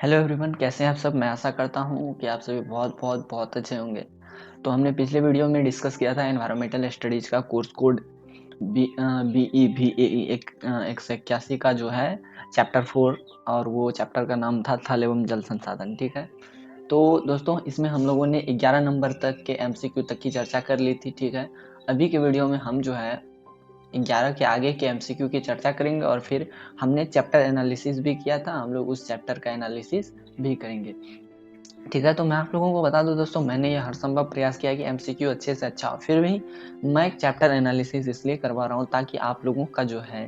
Hello everyone, कैसे हैं आप सब। मैं आशा करता हूँ कि आप सभी बहुत बहुत बहुत अच्छे होंगे। तो हमने पिछले वीडियो में डिस्कस किया था एनवायरमेंटल स्टडीज का कोर्स कोड BE-VAE 181 का जो है चैप्टर 4, और वो चैप्टर का नाम था थल एवं जल संसाधन। ठीक है, तो दोस्तों इसमें हम लोगों ने 11 नंबर तक के MCQ तक की चर्चा कर ली थी। ठीक है, अभी के वीडियो में हम जो है 11 के आगे के MCQ की चर्चा करेंगे, और फिर हमने चैप्टर एनालिसिस भी किया था, हम लोग उस चैप्टर का एनालिसिस भी करेंगे। ठीक है, तो मैं आप लोगों को बता दूं दोस्तों, मैंने ये हर संभव प्रयास किया कि MCQ अच्छे से अच्छा हो, फिर भी मैं एक चैप्टर एनालिसिस इसलिए करवा रहा हूँ ताकि आप लोगों का जो है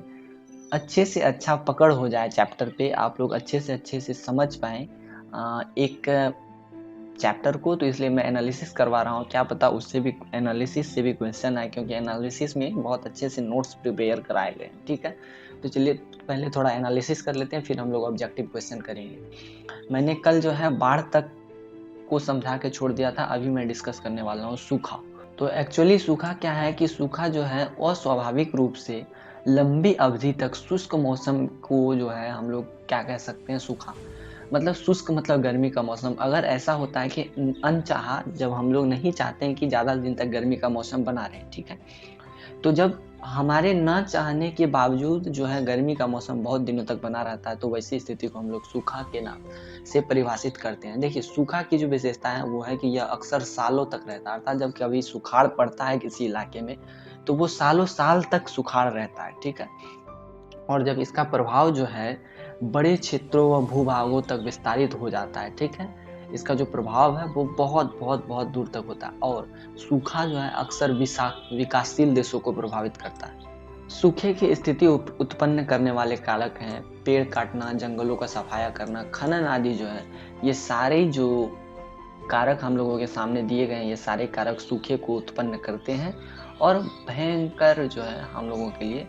अच्छे से अच्छा पकड़ हो जाए चैप्टर पे, आप लोग अच्छे से समझ पाएँ एक चैप्टर को। तो इसलिए मैं एनालिसिस करवा रहा हूँ, क्या पता उससे भी एनालिसिस से भी क्वेश्चन आए, क्योंकि एनालिसिस में बहुत अच्छे से नोट्स प्रिपेयर कराए गए हैं। ठीक है, तो चलिए पहले थोड़ा एनालिसिस कर लेते हैं, फिर हम लोग ऑब्जेक्टिव क्वेश्चन करेंगे। मैंने कल जो है बाढ़ तक को समझा के छोड़ दिया था, अभी मैं डिस्कस करने वाला हूँ सूखा। तो एक्चुअली सूखा क्या है कि सूखा जो है अस्वाभाविक रूप से लंबी अवधि तक शुष्क मौसम को जो है हम लोग क्या कह सकते हैं, सूखा मतलब शुष्क मतलब गर्मी का मौसम। अगर ऐसा होता है कि अनचाहा, जब हम लोग नहीं चाहते हैं कि ज़्यादा दिन तक गर्मी का मौसम बना रहे, ठीक है, तो जब हमारे ना चाहने के बावजूद जो है गर्मी का मौसम बहुत दिनों तक बना रहता है, तो वैसी स्थिति को हम लोग सूखा के नाम से परिभाषित करते हैं। देखिए, सूखा की जो विशेषता है वो है कि यह अक्सर सालों तक रहता है, अर्थात जब कभी सुखाड़ पड़ता है किसी इलाके में तो वो सालों साल तक सुखाड़ रहता है। ठीक है, और जब इसका प्रभाव जो है बड़े क्षेत्रों व भूभागों तक विस्तारित हो जाता है, ठीक है, इसका जो प्रभाव है वो बहुत बहुत बहुत दूर तक होता है, और सूखा जो है अक्सर विकासशील देशों को प्रभावित करता है। सूखे की स्थिति उत्पन्न करने वाले कारक हैं पेड़ काटना, जंगलों का सफाया करना, खनन आदि जो है, ये सारे जो कारक हम लोगों के सामने दिए गए हैं, ये सारे कारक सूखे को उत्पन्न करते हैं, और भयंकर जो है हम लोगों के लिए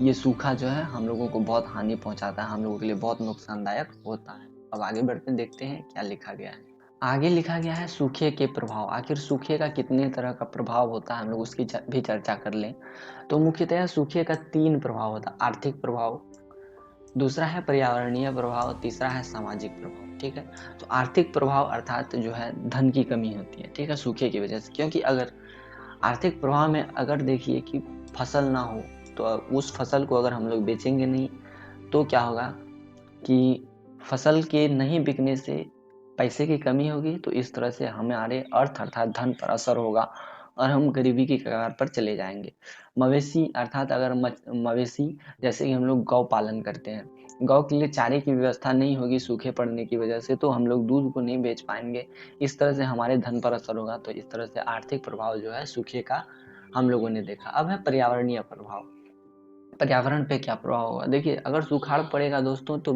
ये सूखा जो है हम लोगों को बहुत हानि पहुंचाता है, हम लोगों के लिए बहुत नुकसानदायक होता है। अब आगे बढ़ते देखते हैं क्या लिखा गया है। आगे लिखा गया है सूखे के प्रभाव। आखिर सूखे का कितने तरह का प्रभाव होता है, हम लोग उसकी भी चर्चा कर लें। तो मुख्यतः सूखे का 3 प्रभाव होता है। आर्थिक प्रभाव, दूसरा है पर्यावरणीय प्रभाव, तीसरा है सामाजिक प्रभाव। ठीक है, तो आर्थिक प्रभाव अर्थात जो है धन की कमी होती है, ठीक है, सूखे की वजह से। क्योंकि अगर आर्थिक प्रभाव में अगर देखिए कि फसल ना हो, तो उस फसल को अगर हम लोग बेचेंगे नहीं, तो क्या होगा कि फसल के नहीं बिकने से पैसे की कमी होगी, तो इस तरह से हमारे अर्थ अर्थात धन पर असर होगा, और हम गरीबी की कगार पर चले जाएंगे। मवेशी अर्थात अगर मवेशी, जैसे कि हम लोग गौ पालन करते हैं, गौ के लिए चारे की व्यवस्था नहीं होगी सूखे पड़ने की वजह से, तो हम लोग दूध को नहीं बेच पाएंगे, इस तरह से हमारे धन पर असर होगा। तो इस तरह से आर्थिक प्रभाव जो है सूखे का हम लोगों ने देखा। अब है पर्यावरणीय प्रभाव। पर्यावरण पे क्या प्रभाव होगा, देखिए अगर सुखाड़ पड़ेगा दोस्तों, तो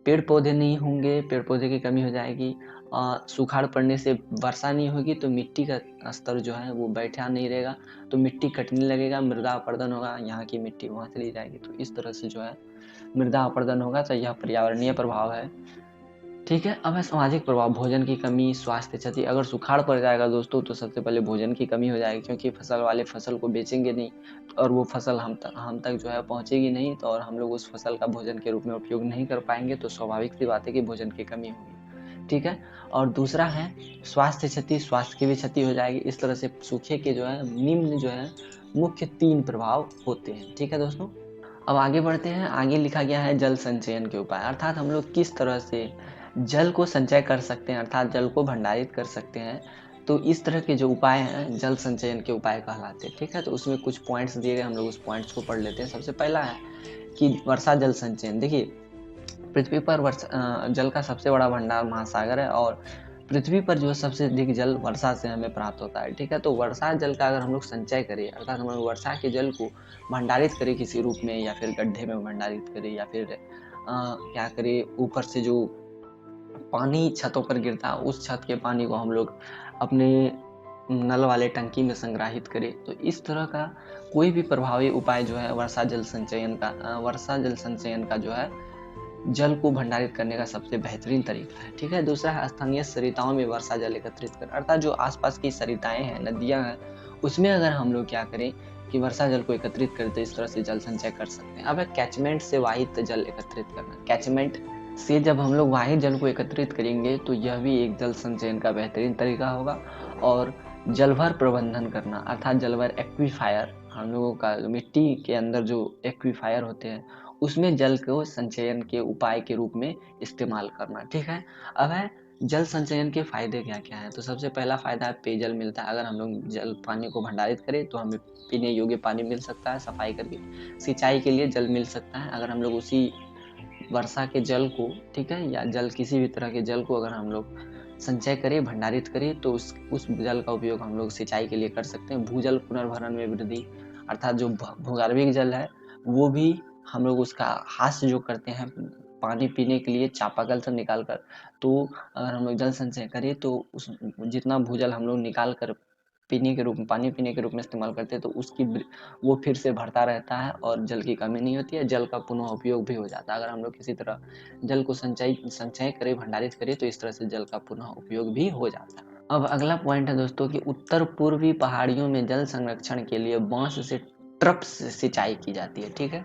पेड़ पौधे नहीं होंगे, पेड़ पौधे की कमी हो जाएगी। सुखाड़ पड़ने से वर्षा नहीं होगी, तो मिट्टी का स्तर जो है वो बैठा नहीं रहेगा, तो मिट्टी कटने लगेगा, मृदा अपरदन होगा, यहाँ की मिट्टी वहाँ चली जाएगी, तो इस तरह से जो है मृदा अपरदन होगा। तो यह पर्यावरणीय प्रभाव है। ठीक है, अब है सामाजिक प्रभाव। भोजन की कमी, स्वास्थ्य क्षति। अगर सुखाड़ पड़ जाएगा दोस्तों, तो सबसे पहले भोजन की कमी हो जाएगी, क्योंकि फसल वाले फसल को बेचेंगे नहीं, और वो फसल हम तक जो है पहुंचेगी नहीं, तो और हम लोग उस फसल का भोजन के रूप में उपयोग नहीं कर पाएंगे, तो स्वाभाविक सी बात है कि भोजन की कमी होगी। ठीक है, और दूसरा है स्वास्थ्य क्षति, स्वास्थ्य की भी क्षति हो जाएगी। इस तरह से सूखे के जो है निम्न जो है मुख्य 3 प्रभाव होते हैं। ठीक है दोस्तों, अब आगे बढ़ते हैं। आगे लिखा गया है जल संचयन के उपाय, अर्थात हम लोग किस तरह से जल को संचय कर सकते हैं, अर्थात जल को भंडारित कर सकते हैं। तो इस तरह के जो उपाय हैं जल संचयन के उपाय कहलाते हैं। ठीक है, तो उसमें कुछ पॉइंट्स दिए गए, हम लोग उस पॉइंट्स को पढ़ लेते हैं। सबसे पहला है कि वर्षा जल संचयन। देखिए, पृथ्वी पर जल का सबसे बड़ा भंडार महासागर है, और पृथ्वी पर जो सबसे अधिक जल वर्षा से हमें प्राप्त होता है। ठीक है, तो वर्षा जल का अगर हम लोग संचय करें, अर्थात हम लोग वर्षा के जल को भंडारित करें किसी रूप में, या फिर गड्ढे में भंडारित करें, या फिर क्या करें, ऊपर से जो पानी छतों पर गिरता है उस छत के पानी को हम लोग अपने नल वाले टंकी में संग्रहित करें, तो इस तरह का कोई भी प्रभावी उपाय जो है वर्षा जल संचयन का जो है जल को भंडारित करने का सबसे बेहतरीन तरीका है। ठीक है, दूसरा है स्थानीय सरिताओं में वर्षा जल एकत्रित कर, अर्थात जो आसपास की सरिताएं हैं, नदियां हैं, उसमें अगर हम लोग क्या करें कि वर्षा जल को एकत्रित करते, इस तरह से जल संचय कर सकते हैं। अब है कैचमेंट से वाहित जल एकत्रित करना। कैचमेंट से जब हम लोग वाहित जल को एकत्रित करेंगे तो यह भी एक जल संचयन का बेहतरीन तरीका होगा। और जलभर प्रबंधन करना अर्थात जलभर एक्वीफायर, हम लोगों का मिट्टी के अंदर जो एक्वीफायर होते हैं उसमें जल को संचयन के उपाय के रूप में इस्तेमाल करना। ठीक है, अब है जल संचयन के फायदे क्या क्या हैं। तो सबसे पहला फायदा है पेयजल मिलता है। अगर हम लोग जल पानी को भंडारित करें तो हमें पीने योग्य पानी मिल सकता है सफाई करके। सिंचाई के लिए जल मिल सकता है। अगर हम लोग उसी वर्षा के जल को, ठीक है, या जल किसी भी तरह के जल को अगर हम लोग संचय करें, भंडारित करें तो उस जल का उपयोग हम लोग सिंचाई के लिए कर सकते हैं। भूजल पुनर्भरण में वृद्धि अर्थात जो भूगर्भिक जल है वो भी हम लोग उसका हास्य जो करते हैं पानी पीने के लिए चापाकल से निकाल कर, तो अगर हम लोग जल संचय करें तो उस जितना भूजल हम लोग निकाल कर पीने के रूप में, पानी पीने के रूप में इस्तेमाल करते हैं तो उसकी वो फिर से भरता रहता है और जल की कमी नहीं होती है, जल का पुनः उपयोग भी हो जाता है। अगर हम लोग किसी तरह जल को संचय करें, भंडारित करें तो इस तरह से जल का पुनः उपयोग भी हो जाता है। अब अगला पॉइंट है दोस्तों कि उत्तर पूर्वी पहाड़ियों में जल संरक्षण के लिए बांस से ट्रप्स सिंचाई की जाती है। ठीक है,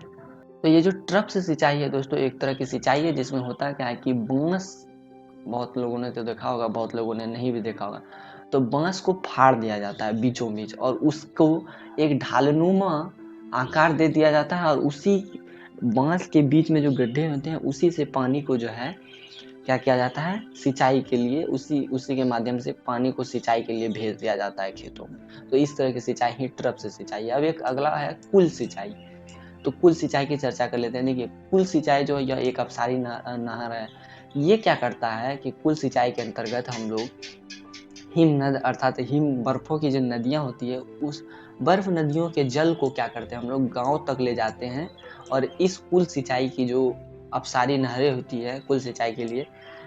तो ये जो ट्रप्स सिंचाई है दोस्तों एक तरह की सिंचाई है जिसमें होता क्या है कि बांस, बहुत लोगों ने तो देखा होगा, बहुत लोगों ने नहीं भी देखा होगा, तो बांस को फाड़ दिया जाता है बीचों बीच और उसको एक ढालनुमा आकार दे दिया जाता है और उसी बांस के बीच में जो गड्ढे होते हैं उसी से पानी को जो है क्या किया जाता है, सिंचाई के लिए उसी के माध्यम से पानी को सिंचाई के लिए भेज दिया जाता है खेतों में। तो इस तरह की सिंचाई ही ट्रप से सिंचाई है। अब एक अगला है कुल सिंचाई। तो कुल सिंचाई की चर्चा कर लेते हैं। देखिए कुल सिंचाई जो यह एक अपसारी नहर है, ये क्या करता है कि कुल सिंचाई के अंतर्गत हम लोग हिम नद अर्थात हिम बर्फों की जो नदियाँ होती है उस बर्फ नदियों के जल को क्या करते हैं हम लोग गांव तक ले जाते हैं और इस कुल सिंचाई की जो अपसारी नहरें होती है कुल सिंचाई के लिए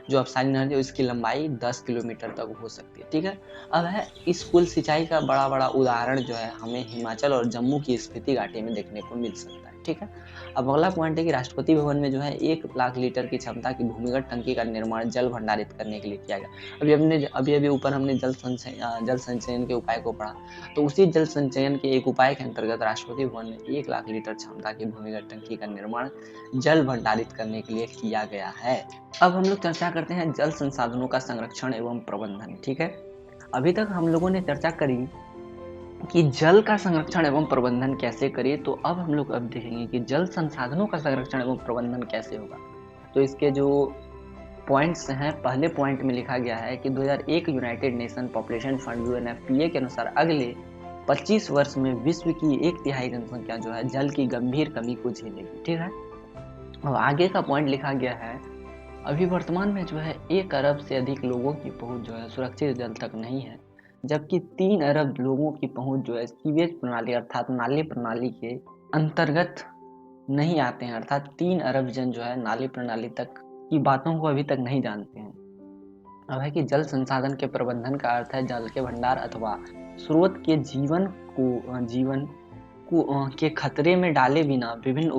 जो अपसारी नहर है इसकी लंबाई 10 किलोमीटर तक हो सकती है। ठीक है, अब है इस कुल सिंचाई का बड़ा बड़ा उदाहरण जो है हमें हिमाचल और जम्मू की स्पीति घाटी में देखने को मिल सकता है। ठीक है, अब अगला पॉइंट है कि राष्ट्रपति भवन में जो है 1 लाख लीटर की क्षमता की भूमिगत टंकी का निर्माण जल भंडारित करने के लिए किया गया। अभी ऊपर हमने जल संचयन के उपाय को पढ़ा, तो उसी जल संचयन के एक उपाय के अंतर्गत राष्ट्रपति भवन में 1 लाख लीटर क्षमता की भूमिगत टंकी का निर्माण जल भंडारित करने के लिए किया गया है। अब हम लोग चर्चा करते हैं जल संसाधनों का संरक्षण एवं प्रबंधन। ठीक है, अभी तक हम लोगों ने चर्चा करी कि जल का संरक्षण एवं प्रबंधन कैसे करें, तो अब हम लोग अब देखेंगे कि जल संसाधनों का संरक्षण एवं प्रबंधन कैसे होगा। तो इसके जो पॉइंट्स हैं, पहले पॉइंट में लिखा गया है कि 2001 United Nation population fund UNFPA के अनुसार अगले 25 वर्ष में विश्व की 1/3 जनसंख्या जो है जल की गंभीर कमी को झेलेगी। ठीक है, और आगे का पॉइंट लिखा गया है अभी वर्तमान में जो है 1 अरब से अधिक लोगों की पहुंच जो है सुरक्षित जल तक नहीं है, जबकि 3 अरब लोगों की पहुंच जो है सीवेज प्रणाली अर्थात नाली प्रणाली के अंतर्गत नहीं आते हैं, अर्थात 3 अरब जन जो है नाली प्रणाली तक की बातों को अभी तक नहीं जानते हैं। अब है कि जल संसाधन के प्रबंधन का अर्थ है जल के भंडार अथवा स्रोत के जीवन को के खतरे में डाले बिना विभिन्न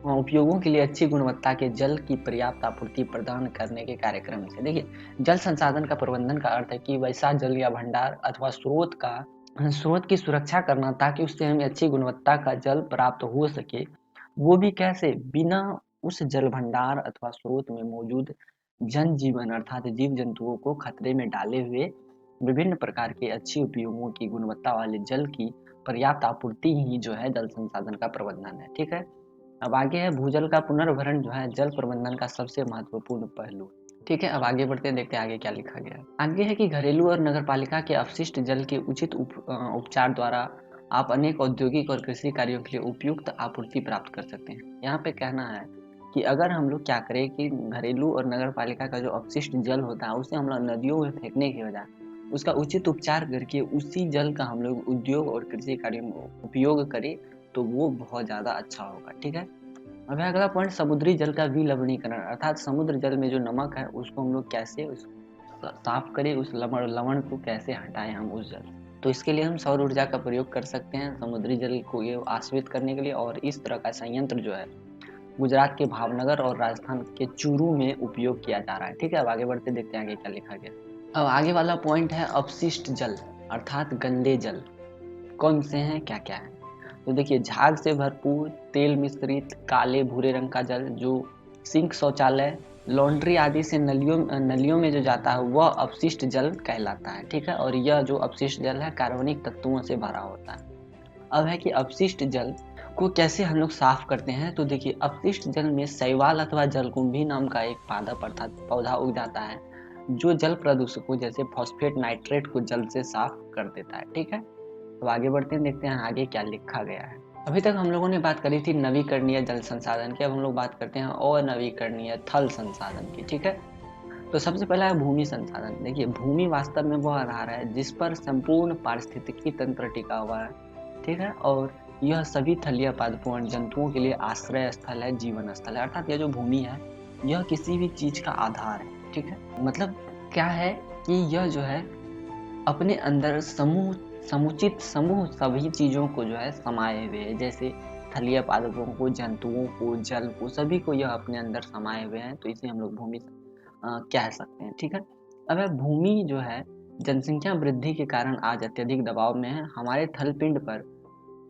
उपयोगों के लिए अच्छी गुणवत्ता के जल की पर्याप्त आपूर्ति प्रदान करने के कार्यक्रम से। देखिए जल संसाधन का प्रबंधन का अर्थ है कि वैसा जल या भंडार अथवा स्रोत की सुरक्षा करना ताकि उससे हमें अच्छी गुणवत्ता का जल प्राप्त हो सके, वो भी कैसे, बिना उस जल भंडार अथवा स्रोत में मौजूद जनजीवन अर्थात जीव जंतुओं को खतरे में डाले हुए विभिन्न प्रकार के अच्छी उपयोगों की गुणवत्ता वाले जल की पर्याप्त आपूर्ति ही जो है जल संसाधन का प्रबंधन है। ठीक है, अब आगे है भूजल का पुनर्भरण जो है जल प्रबंधन का सबसे महत्वपूर्ण पहलू। ठीक है, अब आगे बढ़ते हैं, देखते हैं आगे क्या लिखा गया है। आगे है कि घरेलू और नगरपालिका के अपशिष्ट जल के उचित उपचार द्वारा आप अनेक औद्योगिक और कृषि कार्यों के लिए उपयुक्त आपूर्ति प्राप्त कर सकते हैं। यहाँ पे कहना है कि अगर हम लोग क्या करें कि घरेलू और नगरपालिका का जो अपशिष्ट जल होता है उसे हम लोग नदियों में फेंकने की बजाय उसका उचित उपचार करके उसी जल का हम लोग उद्योग और कृषि कार्यों में उपयोग करें तो वो बहुत ज़्यादा अच्छा होगा। ठीक है, अब अगला पॉइंट समुद्री जल का विलवणीकरण अर्थात समुद्र जल में जो नमक है उसको हम लोग कैसे साफ करें, उस लवण को कैसे हटाएं हम उस जल। तो इसके लिए हम सौर ऊर्जा का प्रयोग कर सकते हैं समुद्री जल को ये आश्रित करने के लिए, और इस तरह का संयंत्र जो है गुजरात के भावनगर और राजस्थान के चूरू में उपयोग किया जा रहा है। ठीक है, अब आगे बढ़ते देखते हैं आगे क्या लिखा गया। अब आगे वाला पॉइंट है अपशिष्ट जल अर्थात गंदे जल कौन से हैं, क्या क्या है। तो देखिए झाग से भरपूर तेल मिश्रित काले भूरे रंग का जल जो सिंक, शौचालय, लॉन्ड्री आदि से नलियों में जो जाता है वह अपशिष्ट जल कहलाता है। ठीक है, और यह जो अपशिष्ट जल है कार्बनिक तत्वों से भरा होता है। अब है कि अपशिष्ट जल को कैसे हम लोग साफ करते हैं। तो देखिए, अपशिष्ट जल में शैवाल अथवा जलकुंभी नाम का एक पादप अर्थात पौधा उग जाता है, जो जल प्रदूषकों जैसे फॉस्फेट, नाइट्रेट को जल से साफ कर देता है। ठीक है, तो आगे बढ़ते हैं, देखते हैं आगे क्या लिखा गया है। अभी तक हम लोगों ने बात करी थी नवीकरणीय जल संसाधन की, अब हम लोग बात करते हैं अनवीकरणीय थल संसाधन की। ठीक है, तो सबसे पहला है भूमि संसाधन। देखिए, भूमि वास्तव में वह आधार है जिस पर संपूर्ण पारिस्थितिकी तंत्र टिका हुआ है। ठीक है, और यह सभी थलीय पादपों और जंतुओं के लिए आश्रय स्थल है, जीवन स्थल है। अर्थात यह जो भूमि है यह किसी भी चीज का आधार है। ठीक है, मतलब क्या है कि यह जो है अपने अंदर समुचित समूह सभी चीजों को जो है समाये हुए है, जैसे थलीय पादपों को, जंतुओं को, जल को, सभी को यह अपने अंदर समाये हुए हैं। तो इसे हम लोग भूमि कह सकते हैं। ठीक है, अब भूमि जो है जनसंख्या वृद्धि के कारण आज अत्यधिक दबाव में है। हमारे थल पिंड पर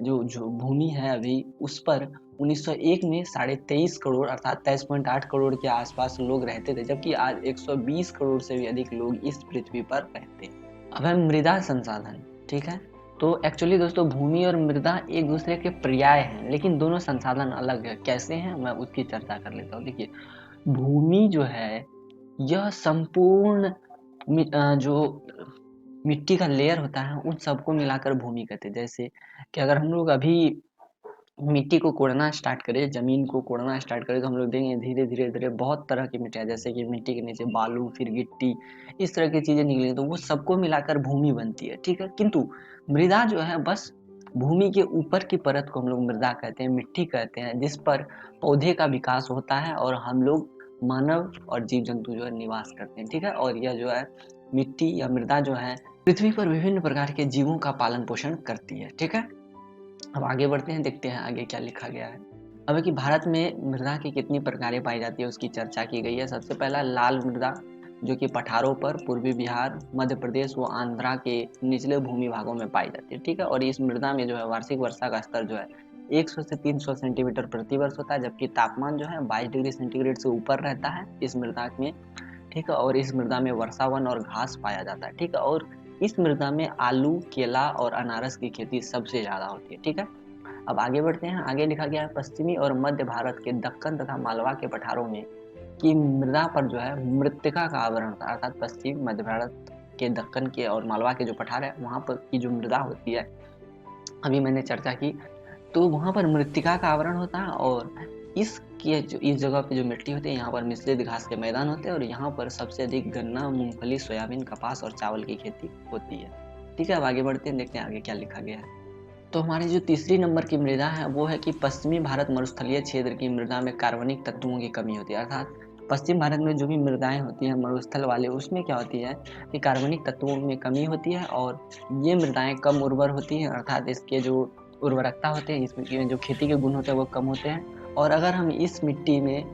जो भूमि है अभी, उस पर 1901 में 23.5 करोड़ अर्थात 23.8 करोड़ के आसपास लोग रहते थे, जबकि आज 120 करोड़ से भी अधिक लोग इस पृथ्वी पर रहते हैं। अब है मृदा संसाधन। ठीक है, तो एक्चुअली दोस्तों भूमि और मृदा एक दूसरे के पर्याय हैं, लेकिन दोनों संसाधन अलग है। कैसे हैं मैं उसकी चर्चा कर लेता हूँ। देखिए, भूमि जो है यह संपूर्ण जो मिट्टी का लेयर होता है उन सबको मिलाकर भूमि कहते हैं। जैसे कि अगर हम लोग अभी मिट्टी को कोड़ना स्टार्ट करें, जमीन को कोड़ना स्टार्ट करें, तो हम लोग देखेंगे धीरे धीरे धीरे बहुत तरह की मिट्टियाँ, जैसे कि मिट्टी के नीचे बालू, फिर गिट्टी, इस तरह की चीजें निकलेंगी, तो वो सबको मिलाकर भूमि बनती है। ठीक है, किंतु मृदा जो है बस भूमि के ऊपर की परत को हम लोग मृदा कहते हैं, मिट्टी कहते हैं, जिस पर पौधे का विकास होता है और हम लोग मानव और जीव जंतु जो है निवास करते हैं। ठीक है, और यह जो है मिट्टी या मृदा जो है पृथ्वी पर विभिन्न प्रकार के जीवों का पालन पोषण करती है। ठीक है, अब आगे बढ़ते हैं, देखते हैं आगे क्या लिखा गया है। अब कि भारत में मृदा की कितनी प्रकारें पाई जाती है उसकी चर्चा की गई है। सबसे पहला लाल मृदा, जो कि पठारों पर पूर्वी बिहार, मध्य प्रदेश व आंध्रा के निचले भूमि भागों में पाई जाती है। ठीक है, और इस मृदा में जो है वार्षिक वर्षा का स्तर जो है 100 से 300 सेंटीमीटर प्रति वर्ष होता है, जबकि तापमान जो है 22 डिग्री सेंटीग्रेड से ऊपर रहता है इस मृदा में। ठीक है, और इस मृदा में वर्षावन और घास पाया जाता है। ठीक है, और इस मृदा में आलू, केला और अनारस की खेती सबसे ज्यादा होती है। ठीक है, अब आगे बढ़ते हैं, आगे लिखा गया है पश्चिमी और मध्य भारत के दक्कन तथा मालवा के पठारों में की मृदा पर जो है मृत्तिका का आवरण था। अर्थात पश्चिम मध्य भारत के दक्कन के और मालवा के जो पठार है वहां पर की जो मृदा होती है, अभी मैंने चर्चा की, तो वहां पर मृत्तिका का आवरण होता है, और इस जगह पे जो मिट्टी होती है यहाँ पर मिश्रित घास के मैदान होते हैं, और यहाँ पर सबसे अधिक गन्ना, मूंगफली, सोयाबीन, कपास और चावल की खेती होती है। ठीक है, अब आगे बढ़ते हैं, देखते हैं आगे क्या लिखा गया है। तो हमारी जो तीसरी नंबर की मृदा है वो है कि पश्चिमी भारत मरुस्थलीय क्षेत्र की मृदा में कार्बनिक तत्वों की कमी होती है। अर्थात पश्चिम भारत में जो भी मृदाएं होती हैं मरुस्थल वाले, उसमें क्या होती है कि कार्बनिक तत्वों में कमी होती है, और ये मृदाएं कम उर्वर होती हैं। अर्थात इसके जो उर्वरकता होते हैं, इसमें जो खेती के गुण होते हैं वो कम होते हैं, और अगर हम इस मिट्टी में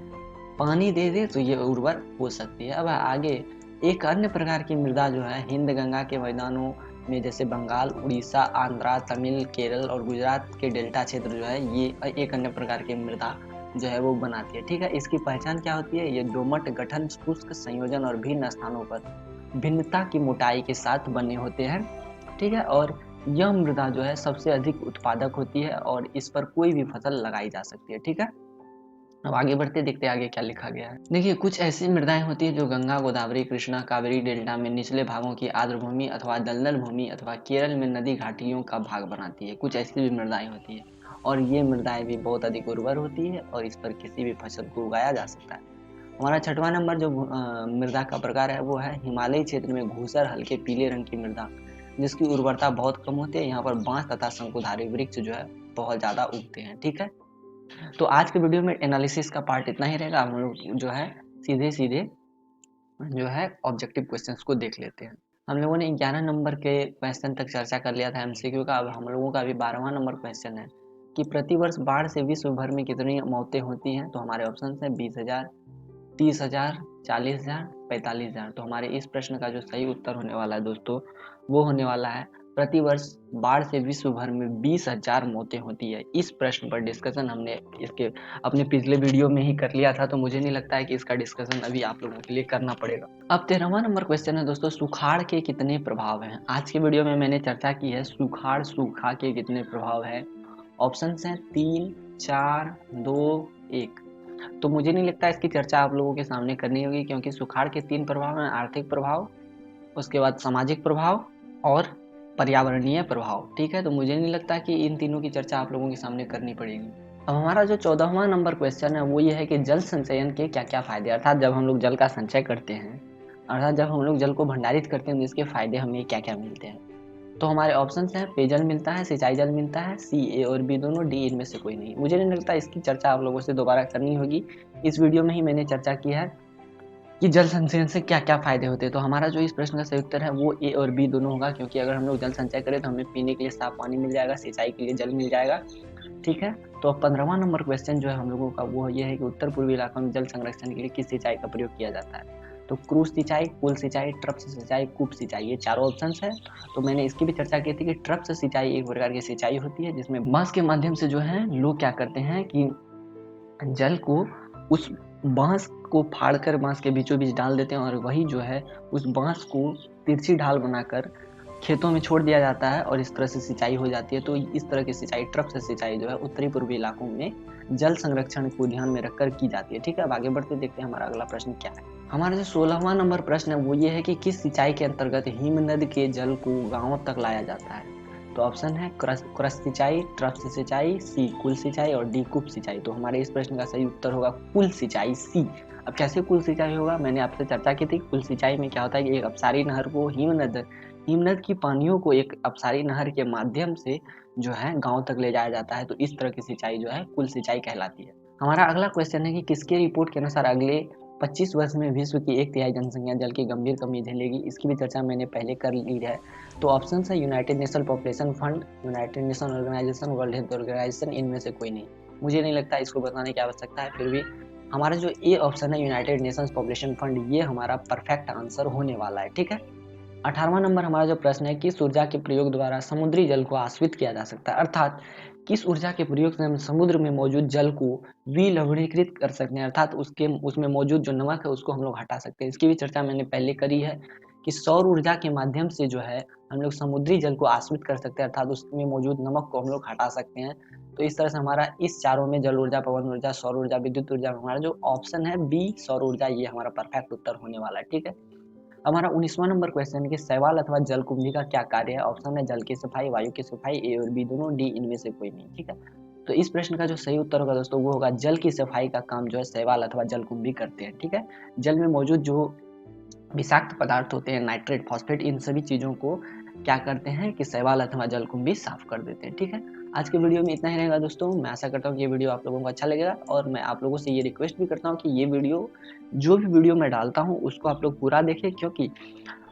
पानी दे दें तो ये उर्वर हो सकती है। अब आगे एक अन्य प्रकार की मृदा जो है हिंद गंगा के मैदानों में, जैसे बंगाल, उड़ीसा, आंध्रा, तमिल, केरल और गुजरात के डेल्टा क्षेत्र जो है, ये एक अन्य प्रकार की मृदा जो है वो बनाती है। ठीक है, इसकी पहचान क्या होती है? ये दोमट गठन, शुष्क संयोजन और भिन्न स्थानों पर भिन्नता की मोटाई के साथ बने होते हैं। ठीक है, और यह मृदा जो है सबसे अधिक उत्पादक होती है और इस पर कोई भी फसल लगाई जा सकती है। ठीक है, अब आगे बढ़ते देखते हैं आगे क्या लिखा गया है। देखिए, कुछ ऐसी मृदाएं होती है जो गंगा, गोदावरी, कृष्णा, कावेरी डेल्टा में निचले भागों की आर्द्र भूमि अथवा दलदल भूमि अथवा केरल में नदी घाटियों का भाग बनाती है। कुछ ऐसी भी मृदाएं होती है, और ये मृदाएं भी बहुत अधिक उर्वर होती है और इस पर किसी भी फसल को उगाया जा सकता है। हमारा छठवां नंबर जो मृदा का प्रकार है वो है हिमालयी क्षेत्र में घूसर हल्के पीले रंग की मृदा, जिसकी उर्वरता बहुत कम होती है। यहाँ पर बांस तथा शंकुधारी वृक्ष जो है बहुत ज्यादा उगते हैं। ठीक है, तो आज के वीडियो में एनालिसिस का पार्ट इतना ही रहेगा। हम लोग जो है सीधे सीधे जो है ऑब्जेक्टिव क्वेश्चंस को देख लेते हैं। हम लोगों ने 11 नंबर के क्वेश्चन तक चर्चा कर लिया था एमसीक्यू का। अब हम लोगों का अभी 12वां नंबर क्वेश्चन है कि प्रतिवर्ष बाढ़ से विश्व भर में कितनी मौतें होती हैं। तो हमारे ऑप्शन है 20,000, 30,000, 40,000, 45,000। तो हमारे इस प्रश्न का जो सही उत्तर होने वाला है दोस्तों, वो होने वाला है प्रतिवर्ष बाढ़ से विश्व भर में 20,000 मौतें होती है। इस प्रश्न पर डिस्कशन हमने इसके अपने पिछले वीडियो में ही कर लिया था, तो मुझे नहीं लगता है कि इसका डिस्कशन अभी आप लोगों के लिए करना पड़ेगा। अब 13वां नंबर क्वेश्चन है दोस्तों, सुखाड़ के कितने प्रभाव हैं। आज के वीडियो में मैंने चर्चा की है सूखा के कितने प्रभाव है। ऑप्शन हैं 3, 4, 2, 1। तो मुझे नहीं लगता इसकी चर्चा आप लोगों के सामने करनी होगी, क्योंकि सुखाड़ के 3 प्रभाव हैं, आर्थिक प्रभाव, उसके बाद सामाजिक प्रभाव और पर्यावरणीय प्रभाव। ठीक है, तो मुझे नहीं लगता कि इन तीनों की चर्चा आप लोगों के सामने करनी पड़ेगी। अब हमारा जो 14वां नंबर क्वेश्चन है वो ये है कि जल संचयन के क्या क्या फायदे, अर्थात जब हम लोग जल का संचय करते हैं, अर्थात जब हम लोग जल को भंडारित करते हैं तो इसके फायदे हमें क्या क्या मिलते हैं। तो हमारे ऑप्शन हैं पेयजल मिलता है, सिंचाई जल मिलता है, सी ए और बी दोनों, डी इनमें से कोई नहीं। मुझे नहीं लगता इसकी चर्चा आप लोगों से दोबारा करनी होगी, इस वीडियो में ही मैंने चर्चा की है कि जल संचयन से क्या क्या फायदे होते हैं। तो हमारा जो इस प्रश्न का सही उत्तर है वो ए और बी दोनों होगा, क्योंकि अगर हम लोग जल संचय करें तो हमें पीने के लिए साफ पानी मिल जाएगा, सिंचाई के लिए जल मिल जाएगा। ठीक है, तो अब 15वां नंबर क्वेश्चन जो है हम लोगों का वो ये है कि उत्तर पूर्वी इलाकों में जल संरक्षण के लिए किस सिंचाई का प्रयोग किया जाता है। तो क्रूज सिंचाई, कुल सिंचाई, ट्रप सिंचाई, कूप सिंचाई, ये चारों ऑप्शन है। तो मैंने इसकी भी चर्चा की थी कि ट्रप सिंचाई एक प्रकार की सिंचाई होती है जिसमें बांस के माध्यम से जो है लोग क्या करते हैं कि जल को उस बांस को फाड़कर बांस के बीचों बीच डाल देते हैं और वही जो है उस बांस को तिरछी ढाल बनाकर खेतों में छोड़ दिया जाता है और इस तरह से सिंचाई हो जाती है। तो इस तरह की सिंचाई, ट्रप से सिंचाई जो है उत्तरी पूर्वी इलाकों में जल संरक्षण को ध्यान में रखकर की जाती है। ठीक है, अब आगे बढ़ते देखते हैं हमारा अगला प्रश्न क्या है। हमारा जो 16वां नंबर प्रश्न है वो ये है कि किस सिंचाई के अंतर्गत हिमनद के जल को गांवों तक लाया जाता है। तो ऑप्शन है क्रस सिंचाई, ट्रप से सिंचाई, सी कुल सिंचाई और डी कूप सिंचाई। तो हमारे इस प्रश्न का सही उत्तर होगा कुल सिंचाई, सी। अब कैसे कुल सिंचाई होगा, मैंने आपसे चर्चा की थी। कुल सिंचाई में क्या होता है कि एक अपसारी नहर को हिमनद की पानियों को एक अपसारी नहर के माध्यम से जो है गांव तक ले जाया जाता है। तो इस तरह की सिंचाई जो है कुल सिंचाई कहलाती है। हमारा अगला क्वेश्चन है कि किसके रिपोर्ट के अनुसार अगले 25 वर्ष में विश्व की 1/3 जनसंख्या जल की गंभीर कमी झेलेगी। इसकी भी चर्चा मैंने पहले कर ली है। तो ऑप्शन है United Nation population fund, United Nation organisation, world health organisation, इनमें से कोई नहीं। मुझे नहीं लगता इसको बताने की आवश्यकता है, फिर भी हमारा जो ए ऑप्शन है यूनाइटेड नेशंस पॉपुलेशन फंड, ये हमारा परफेक्ट आंसर होने वाला है। ठीक है, 18वां नंबर हमारा जो प्रश्न है, किस ऊर्जा के प्रयोग द्वारा समुद्री जल को आश्वित किया जा सकता है, अर्थात किस ऊर्जा के प्रयोग से हम समुद्र में मौजूद जल को विलवणीकृत कर सकते हैं, अर्थात उसमें मौजूद जो नमक है उसको हम लोग हटा सकते हैं। इसकी भी चर्चा मैंने पहले करी है कि सौर ऊर्जा के माध्यम से जो है हम लोग समुद्री जल को आश्वित कर सकते हैं, अर्थात उसमें मौजूद नमक को हम लोग हटा सकते हैं। तो इस तरह से हमारा इस चारों में जल ऊर्जा, पवन ऊर्जा, सौर ऊर्जा, विद्युत ऊर्जा, हमारा जो ऑप्शन है बी सौर ऊर्जा, ये हमारा परफेक्ट उत्तर होने वाला है। ठीक है, हमारा 19वां नंबर क्वेश्चन कि शैवाल अथवा जलकुंभी का क्या कार्य है। ऑप्शन है जल की सफाई, वायु की सफाई, ए और बी दोनों, डी इनमें से कोई नहीं। ठीक है, तो इस प्रश्न का जो सही उत्तर होगा दोस्तों वो होगा जल की सफाई का काम जो है शैवाल अथवा जलकुंभी करते हैं। ठीक है, जल में मौजूद जो विषाक्त पदार्थ होते हैं, नाइट्रेट, फॉस्फेट, इन सभी चीजों को क्या करते हैं कि शैवाल अथवा जलकुंभी साफ कर देते हैं। ठीक है, आज के वीडियो में इतना ही रहेगा दोस्तों। मैं आशा करता हूँ कि ये वीडियो आप लोगों को अच्छा लगेगा और मैं आप लोगों से ये रिक्वेस्ट भी करता हूँ कि ये वीडियो, जो भी वीडियो मैं डालता हूँ उसको आप लोग पूरा देखें, क्योंकि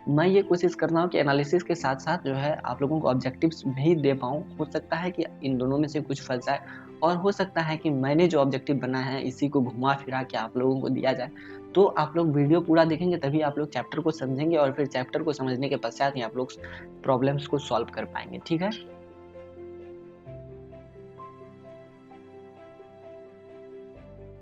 मैं ये कोशिश करता हूँ कि एनालिसिस के साथ साथ जो है आप लोगों को ऑब्जेक्टिव्स भी दे पाऊँ। हो सकता है कि इन दोनों में से कुछ फंस जाए और हो सकता है कि मैंने जो ऑब्जेक्टिव बनाया है इसी को घुमा फिरा के आप लोगों को दिया जाए। तो आप लोग वीडियो पूरा देखेंगे तभी आप लोग चैप्टर को समझेंगे और फिर चैप्टर को समझने के पश्चात ही आप लोग प्रॉब्लम्स को सॉल्व कर पाएंगे। ठीक है।